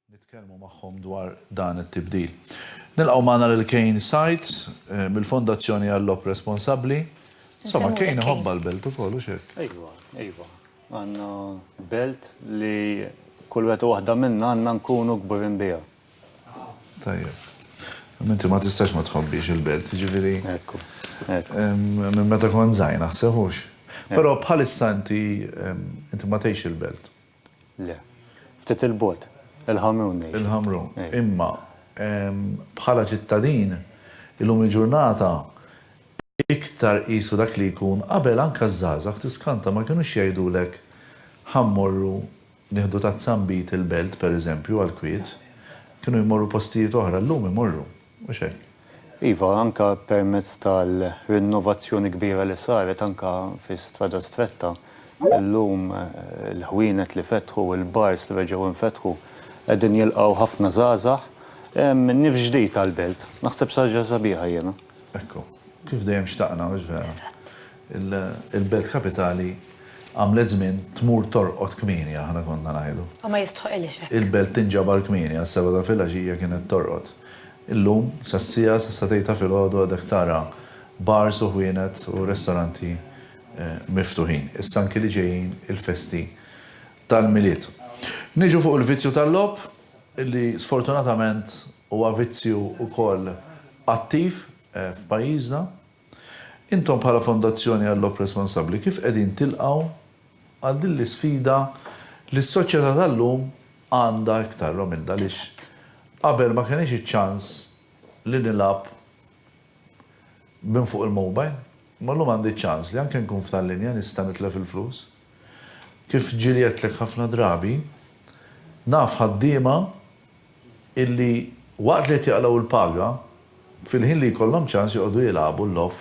Nitkellmu magħhom dwar dan it-tibdil. Nilqgħu magħna lil Kane Sajt mill-Fondazzjoni għall-Lob Responsabbli. Insomma, Kane iħobba l-belt ukoll u x'hekk. Ejwa. Għandna belt li kull wieħed waħda minnha għandna nkunu kburin biha. Tajjeb. Inti ma tistax ma tħobbix il-belt, jiġifieri. Ekku. Minn meta kont żgħir naħsebux. Però bħalissa inti ma tgħix il-belt. Le. Ftit il-bot. Il-ħamrun. Il-ħamrun. Imma bħala ċittadin illum il-ġurnata iktar qisu dak li jkun qabel anke żgħażagħ tiskanta ma kinux jgħidulek ħammorru nieħdu tazzambit il-belt pereżempju għall-kwiet, kienu jmorru postijiet oħra llum imorru, mhux hekk. Iva, anke permezz tal-rinnovazzjoni kbira li saret anke fi strada stretta, illum il-ħwienet li fetħu, il-bars li reġgħu nfetħu qegħdin jilqgħu ħafna żgħażagħ nif ġdid għall-belt. Naħseb saġġa sabiħa jiena. Ekku, kif dejjem xtaqna mhux vera. Il-belt kapitali għamlet żmien tmur torqod kmieni aħna konna ngħidu. U ma jistħoqilx hekk. Il-belt tinġabar kmieni għas-seba ta' filgħaxija kienet torqod. Illum sassija sa tgħid ta' filgħodu għadek tara bars u ħwienet u ristoranti miftuħin. Issa anki li ġejjin il-festi tal-miliet. Niġu fuq il-vizzju tal-lob, illi sfortunatament huwa vizzju wkoll attiv f'pajjiżna. Intom bħala Fondazzjoni għall-Lob Responsabbli kif qegħdin tilqgħu għal din l-isfida li s-soċjetà tal-lum għandha iktar romilda għaliex qabel ma kienx iċ-ċans li nilab minn fuq il-mobile, ma llum għandi ċans li anke nkun f'tal-linja nista' nitlef il-flus. Kif ġieli qedtlek ħafna drabi, naf ħaddiema illi waqt li jaqlaw il-paga fil-ħin li jkollhom ċans joqogħdu jilagħbu l-lob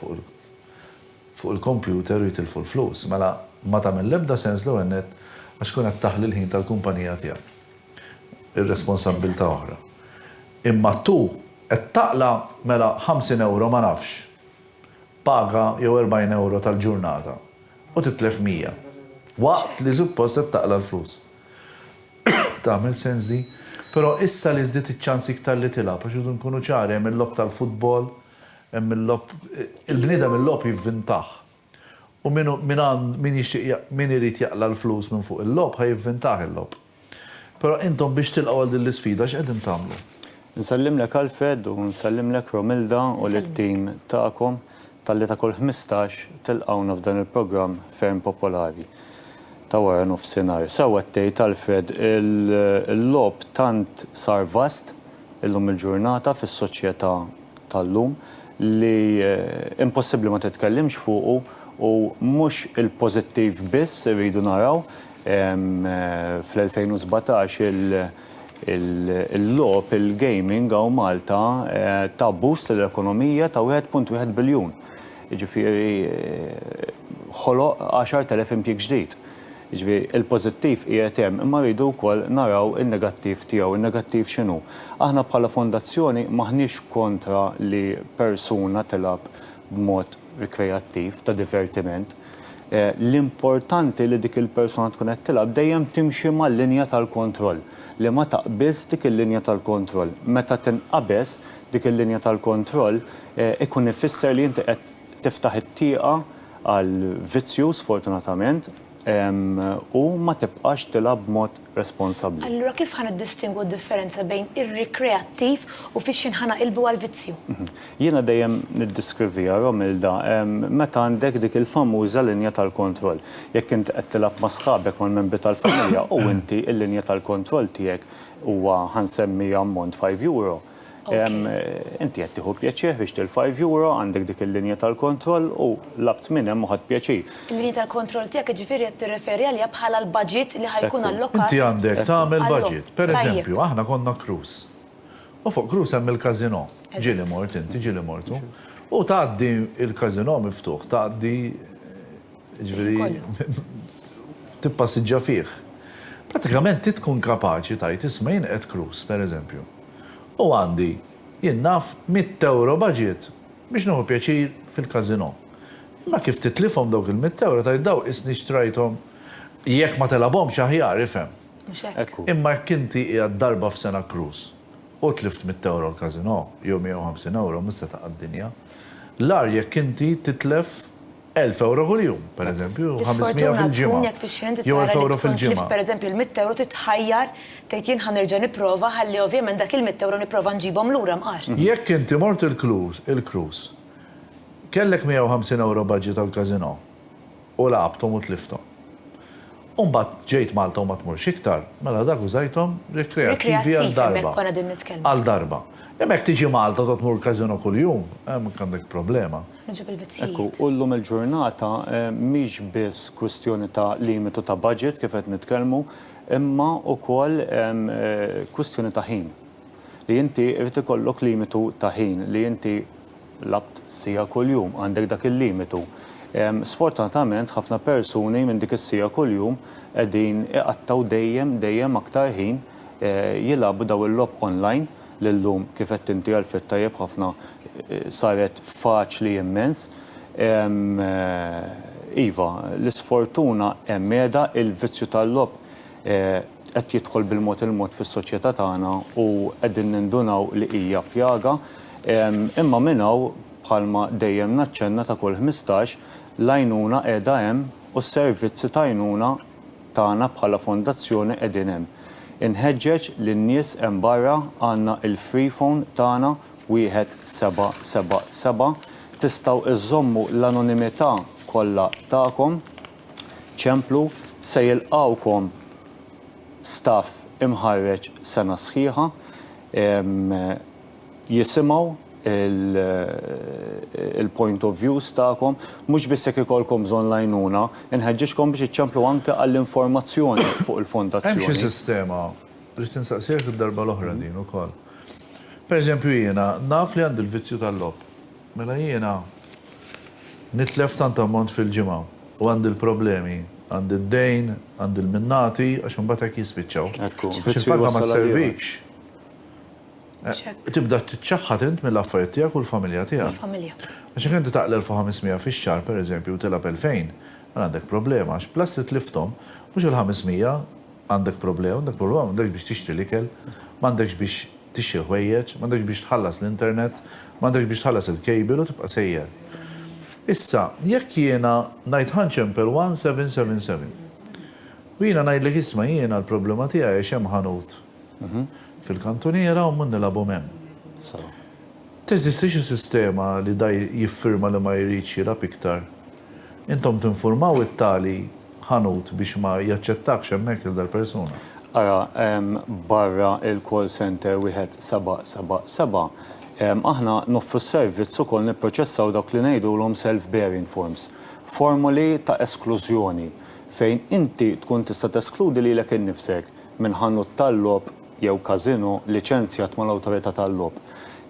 fuq il-kompjuter u jitilfu l-flus. Mela ma tagħmel l-ebda sens l għennet għax tkun qed taħli l-ħin tal-kumpanija tiegħek. Ir-responsabbiltà oħra. Imma tu qed taqla mela 50 euro ma nafx paga jew 40 euro tal-ġurnata u titlef 100. Waqt li suppost qed taqla l-flus. Tagħmel sens di, però issa li żdiet iċ-ċans iktar li tilab għax idu nkunu ċari hemm il-lob tal-futbol, hemm il-lob il-bniedem il-lob jivvintaħ. U min irid jaqla l-flus minn fuq il-lob ħajjivvintaħ il-lob. Però intom biex tilqgħu għal din l-isfida x'qegħdin tagħmlu? Nsallimlek Alfred u nsallimlek Romilda u lit-tim tagħkom tal-li ta' kull 15 tilqgħuna f'dan il-programm ferm popolari. Ta' wara nofsinhar. Sewwa tgħid Alfred il-lob tant sar vast illum il-ġurnata fis-soċjetà tal-lum li impossibbli ma titkellimx fuqu u mhux il-pożittiv biss iridu naraw fl-2017 il-lob il-gaming għaw Malta ta' boost l-ekonomija ta' 1.1 biljun. Jiġifieri ħoloq 10,000 impjieg ġdid. Jiġifieri il-pożittiv qiegħed hemm, imma rridu wkoll naraw in-negattiv tiegħu. In-negattiv x'inhu? Aħna bħala fondazzjoni maħniex kontra li persuna tilab b'mod rikreattiv ta' divertiment. L-importanti li dik il-persuna tkun qed tilab dejjem timxi mal-linja tal-kontroll, li ma taqbiż dik il-linja tal-kontroll. Meta tinqabeż dik il-linja tal-kontroll ikun ifisser li inti qed tiftaħ it-tieqa għal vizzju sfortunatament u ma tibqax tilab b'mod responsabbli. Allura kif ħana distingu d-differenza bejn ir-rikreattiv u fiex ħana qilbu għal-vizzju? Jiena dejjem niddiskrivija Romilda meta għandek dik il-famuża linja tal-kontroll. Jekk inti qed tilab ma' sħabek mal-membri tal-familja u inti l-linja tal-kontroll tiegħek huwa ħansemmi ammont 5 euro. Inti qed tieħu pjaċir biex til-5 euro għandek dik il-linja tal-kontroll u labt minn hemm u ħadd pjaċir. Il-linja tal-kontroll tiegħek ġifieri qed tirreferi għalija bħala l-budget li ħajkun allokat. Inti għandek tagħmel budget. Pereżempju, aħna konna cruise. U fuq cruise hemm il-każino. Ġieli mort inti, ġieli mortu. U tgħaddi il-każino miftuħ, tgħaddi ġifieri tippassiġġa fih. Pratikament tkun kapaċi tajt isma' jien qed cruise, pereżempju. U għandi jien naf 100 euro budget biex nieħu pjaċir fil-każino. Imma kif titlifhom dawk il-100 euro tajt daw isni xtrajthom jekk ma telabhomx aħjar ifhem. Mhux hekk. Ekku. Imma jekk inti qiegħed darba f'sena cruise u tlift 100 euro l-kazino, jew 150 euro mista ta' għad-dinja, l-ar jekk inti titlef 1000 euro kuljum, per eżempju, 500 fil-ġimgħa. Jekk fix Jew 1000 euro fil-ġimgħa. Per eżempju, il-100 euro titħajjar tgħid jien ħanerġa' nipprova ħalli ovvjament dak il-100 euro nipprova nġibhom lura mqar. Jekk inti mort il-cruise, kellek 150 euro budget tal-kazino u laqabtom u tliftom. Umbat ġejt Malta u ma tmurx iktar, mela dak użajthom rekreattivi għal-darba. Għal-darba. Jemmek tiġi Malta u tmur kazino kuljum, hemmhekk għandek problema. Ekku, u llum il-ġurnata mhix biss kwistjoni ta' limitu ta' budget kif qed nitkellmu, imma wkoll kwistjoni ta' ħin. Li inti irid ikollok limitu ta' ħin, li inti labt sija kuljum għandek dak il-limitu. Sfortunatament ħafna persuni minn dik is-sija kuljum qegħdin iqattaw dejjem aktar ħin jilagħbu daw il-lob online li llum kif qed inti għalfet tajjeb ħafna saret faċli immens. Iva, l-isfortuna hemm qiegħda il-vizzju tal-lob qed jidħol bil-mod fis-soċjetà tagħna u qegħdin nindunaw li hija pjaga. Imma minnaw bħalma dejjem naċċenna ta' kull 15 l-għajnuna qiegħda hemm u s-servizzi ta' għajnuna tagħna bħala fondazzjoni qegħdin hemm. Inħeġġeġ lin-nies hemm barra għandna il-free phone tagħna 1777 tistgħu iżommu l-anonimità kollha tagħkom, ċemplu se jilqgħukom staff imħarreġ sena sħiħa, jisimgħu il-point of views tagħkom, mhux biss jekk ikolkom bżonn lajnuna, inħeġġixkom biex iċċemplu anke għall-informazzjoni fuq il-fondazzjoni. Hemm xi sistema, rrid insaqsijek id-darba l-oħra din ukoll. Pereżempju jiena naf li għandi l-vizzju tal-lob. Mela jiena nitlef tant ammont fil-ġimgħa u għandi l-problemi, għandi d-dejn, għandi l-minnati għax imbagħad hekk jispiċċaw. Għax il-paga ma sservikx. Tibda titċaħħad int mill-affarijiet tiegħek u l-familja tiegħek. Għax jekk inti taqla 1500 fix-xahar pereżempju u tilab 2000, għandek problema għax plas li tlifthom mhux il-500 għandek problema, m'għandekx biex tixtri l-ikel, m'għandekx biex tixtri ħwejjeġ, m'għandekx biex tħallas l-internet, m'għandekx biex tħallas il-kejbil u tibqa' sejjer. Issa, jekk jiena ngħid ħanċempel 1777. U jiena ngħidlek isma' jiena l-problema tiegħi hemm ħanut fil-kantoniera u mun nilagħbu hemm. Teżisti xi sistema li daj jiffirma li ma jridx jilab iktar. Intom tinformaw it-tali ħanut biex ma jaċċettakx hemmhekk il dal-persuna. Ara, barra il-call center wieħed 777, aħna noffru s-servizz ukoll nipproċessaw dak li ngħidulhom self-bearing forms. Formuli ta' esklużjoni fejn inti tkun tista' teskludi lilek innifsek minn ħanut tal-lob jew kazino liċenzjat mal-awtorità tal-lob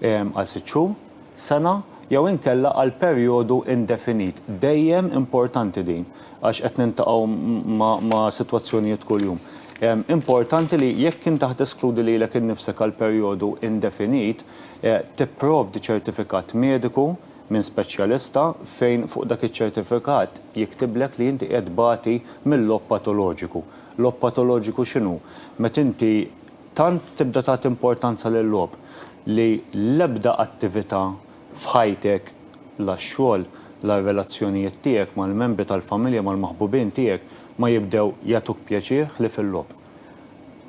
għal 6 xhur, sena jew inkella għal perjodu indefinit. Dejjem importanti din għax qed nintaqgħu ma' sitwazzjonijiet kuljum. Importanti li jekk inti ħateskludi lilek innifsek għal perjodu indefinit, tipprovdi ċertifikat mediku minn speċjalista fejn fuq dak iċ-ċertifikat jiktiblek li inti qiegħed bagħti mill-lob patoloġiku. Lob patoloġiku x'inhu? Meta inti tant tibda tagħti importanza lill-lob li l-ebda attività f'ħajtek l-xogħol, l-relazzjonijiet tiegħek mal-membri tal-familja mal-maħbubin tiegħek ma jibdew jagħtuk pjaċir ħlief il-lob.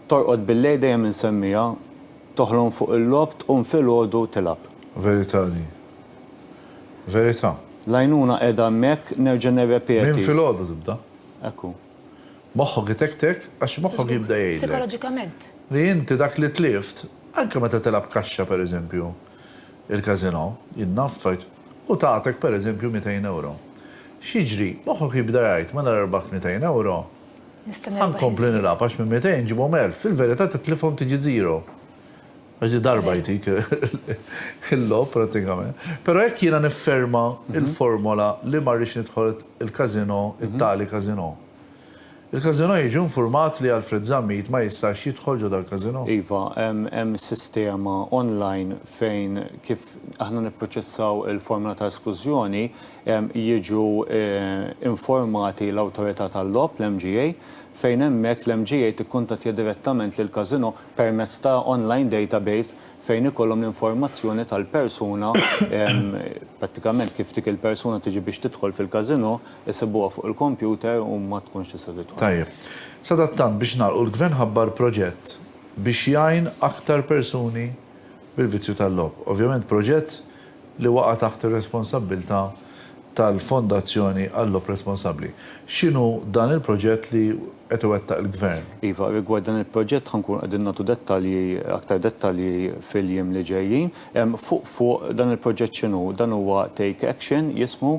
Torqod bil-lejl dejjem insemmija, toħlom fuq il-lob tqum filgħodu tilab. Verità di. Verità. L-għajnuna qiegħda hemmhekk nerġa' nirrepeti. Min filgħodu tibda? Ekku. Moħħok itektek għax moħħok jibda jgħidlek. Psikoloġikament. Li inti dak li tlift, anke meta tilab kaxxa pereżempju il-kazino, jinnaf fajt, u tagħtek pereżempju 200 euro. X'jiġri, moħħok jibda jgħid mela rbaħt 200 euro. Ħankompli nilab għax minn 200 ġibhom 1000, fil-verità titlifhom tiġi zero. Għax darba jtik il-lob pratikament. Però jekk jiena nifferma il-formola li ma rridx nidħol il-kazino, it-tali kazino. Il-kazino jiġu informat li Alfred Zammit ma jistax jidħol ġo dal-kazino. Iva, hemm sistema online fejn kif aħna nipproċessaw il-formula ta' esklużjoni jiġu informati l-awtorità tal-lob, l-MGA, fejn hemmhekk l-MGA tikkuntattja direttament lil kazino permezz ta' online database fejn ikollhom l-informazzjoni tal-persuna prattikament kif dik il-persuna tiġi biex tidħol fil-kazino isibuha fuq il-kompjuter u ma tkunx tista' tidħol. Tajjeb. Sadattant biex nagħlqu l-gvern ħabbar proġett biex jgħin aktar persuni bil-vizzju tal-lob. Ovvjament proġett li waqa' taħt ir-responsabbilta tal-Fondazzjoni għall-Lob Responsabbli. X'inhu dan il-proġett li qed iwettaq il-gvern? Iva, rigward dan il-proġett ħankun qegħdin nagħtu dettalji, aktar dettalji fil-jiem li ġejjin. Fuq dan il-proġett x'inhu? Dan huwa Take Action jismu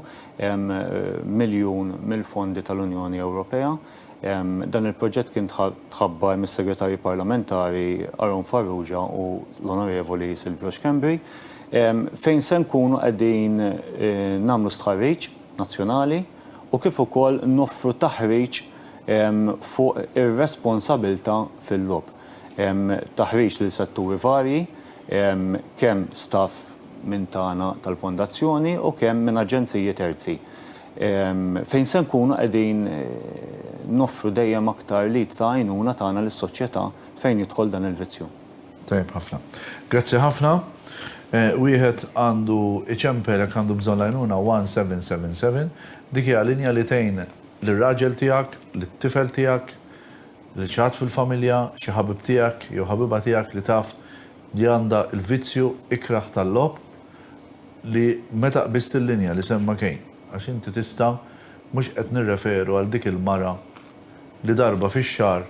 miljun mill-fondi tal-Unjoni Ewropea. Dan il-proġett kien tħabbar mis-Segretarji Parlamentari Aron Farrugia u l-Onorevoli Silvio Xkembri. Fejn se nkunu qegħdin nagħmlu stħarriġ nazzjonali u kif ukoll noffru taħriġ fuq ir-responsabilità fil-lob. Taħriġ lil setturi varji, kemm staff minn tagħna tal-fondazzjoni u kemm minn aġenziji terzi. Fejn se nkunu qegħdin noffru dejjem aktar lid ta' għajnuna tagħna lis-soċjetà fejn jidħol dan il-vizzju. Tajjeb ħafna. Grazzi ħafna. Wieħed għandu iċempelek għandu bżonn għajnuna 1777, dik hija linja li tgħin lir-raġel tiegħek, lit-tifel tiegħek, li ċaħat fil-familja, xi ħabib tiegħek jew ħabiba tiegħek li taf li għandha l-vizzju ikraħ tal-lob li meta qbist il-linja li semma kejn. Għax inti tista' mhux qed nirreferu għal dik il-mara li darba fix-xahar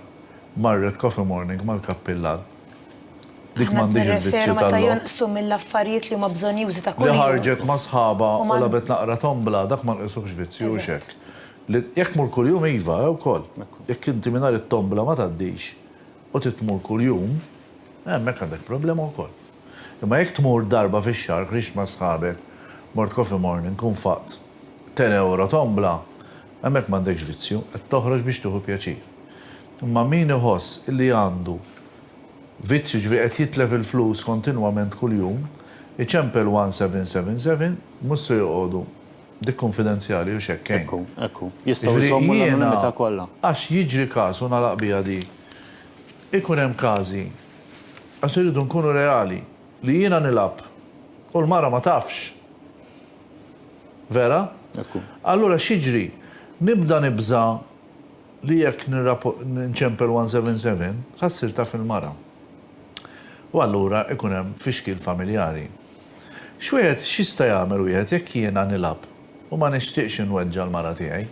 marret coffee morning mal-kappillat. Dik m'għandix il-vizzju tal-lob. Meta jonqsu mill-affarijiet li huma bżonjużi ta' kull li ħarġet ma' sħaba u labet naqra tombla, dak ma nqisux vizzju u xek. Jekk mur kuljum iva, wkoll. Jekk inti mingħajr it-tombla ma tgħaddix u titmur kuljum, hemmhekk għandek problema wkoll. Imma jekk tmur darba fix-xahar krix ma' sħabek, mort coffee morning, kun fatt 10 euro tombla, hemmhekk m'għandekx vizzju, qed toħroġ biex tieħu pjaċir. Imma min iħoss illi għandu vizzju ġifieri qed jitlef il-flus kontinwament kuljum, iċempel 1777 mhux se joqogħdu dik konfidenzjali u xekkejn. Ekku. Jistgħu jżommu l-anonimità kollha. Għax jiġri każ u nagħlaq biha di. Ikun hemm każi għax iridu nkunu reali li jiena nilab u l-mara ma tafx. Vera? Ekku. Allura x'jiġri? Nibda nibża li jekk nċempel 177 ħassir taf il-mara. U allura ikun hemm fixkil familjari. X'wieħed x'jista' jagħmel wieħed jekk jiena nilab u ma nixtieqx inweġġa l-mara tiegħi.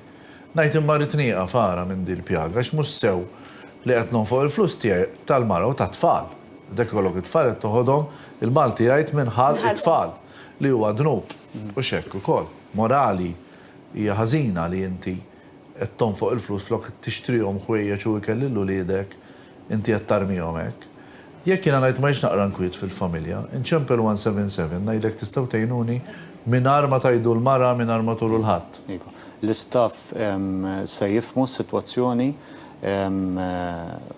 Ngħid imma rid nieqaf ara minn din il-pjaga għax mhux sew li qed nonfoq il-flus tiegħi tal-mara u tat-tfal. Dak ikollok it-tfal qed toħodhom il-Malti jgħid minħal it-tfal li huwa dnub u xekk ukoll. Morali hija ħażina li inti qed tonfoq il-flus flok tixtrihom ħwejjeġ u jkellillu liedek inti qed tarmihom hekk. Jekk jiena ngħid ma jiex naqra nkwiet fil-familja, inċempel 177 ngħidlek tistgħu tgħinuni mingħajr ma tgħidu l-mara mingħajr ma turu l-ħadd. L-istaff se jifhmu s-sitwazzjoni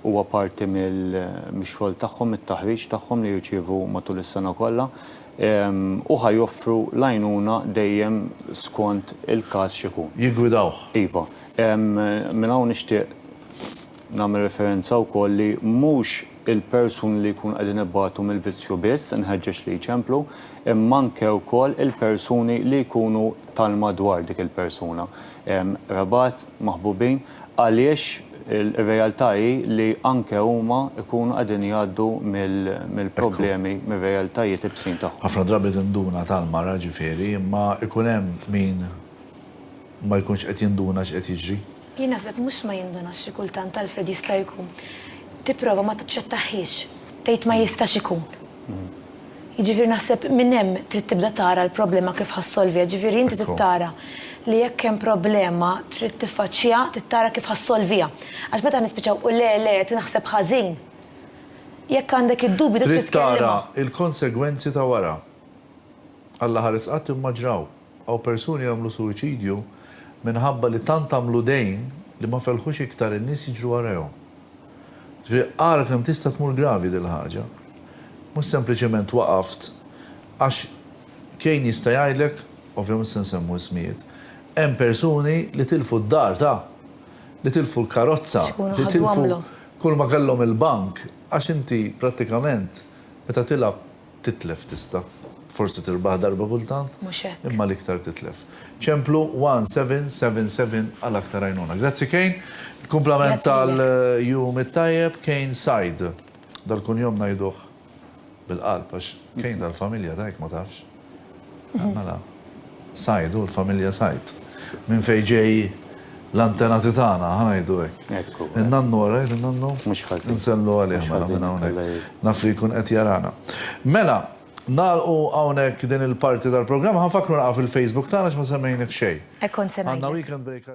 huwa parti mill-xogħol tagħhom, it-taħriġ tagħhom li jirċievu matul is-sena kollha u ħajoffru l-għajnuna dejjem skont il-każ x'ikun. Jiggwidawh. Iva. Minn hawn nixtieq nagħmel referenza wkoll li mhux il-person li jkun qegħdin ibbagħtu mill-vizzju biss inħeġġeġ li jċemplu, imma anke wkoll il-persuni li jkunu tal-madwar dik il-persuna. Rabat maħbubin għaliex ir-realtà hi li anke huma jkunu qegħdin jgħaddu mill-problemi, mir-realtajiet ibsin tagħhom. Ħafna drabi tinduna tal-mara ġifieri, imma ikun hemm min ma jkunx qed jinduna x'qed jiġri. Jien naħseb mhux ma jindunax xi kultant Alfred jista' jkun. Tipprova ma taċċettaħiex, tgħid ma jistax ikun. Jiġifieri naħseb minn hemm trid tibda tara l-problema kif ħassolvija, ġifieri inti tittara li jekk hemm problema trid tiffaċċja, tittara kif ħassolvija. Għax meta nispiċċaw u le qed naħseb ħażin. Jekk għandek id-dubju dik trid tara il-konsegwenzi ta' wara. Alla ħares qatt immaġraw. Aw persuni jagħmlu suwiċidju minħabba li tant għamlu dejn li ma felħux iktar in-nies jiġru warahom. Ġifieri ara kemm tista' tmur gravi dil ħaġa. Mhux sempliċement waqaft għax kien jista' jgħidlek, ovvjament se nsemmu ismijiet, hemm persuni li tilfu d-dar li tilfu l-karozza, li tilfu kull ma kellhom il-bank, għax inti prattikament meta tilab titlef tista'. Forsi tirbaħ darba kultant, imma l-iktar titlef. ċemplu 1777 għal aktar għajnuna. Grazzi Kejn, il-kumplament tal-jum it-tajjeb Kejn Sajd. Dal-kunjom najduħ bil-qalb, għax Kejn dal-familja dajk ma tafx. Mela, Sajd u l-familja Sajd. Minn fejġej l-antena titana, ħanajdu hekk. Il-nannu għarajt, il-nannu? Mux ħazin. Nsellu għalih, mela minn hawnhekk. Nafri jkun qed jarana. Mela, nalqu hawnhekk din il-parti tal-programm, ħanfakru naqgħu fil-Facebook tagħna x'ma semmejnek xejn. Ekkont semmejnek. Għandna weekend break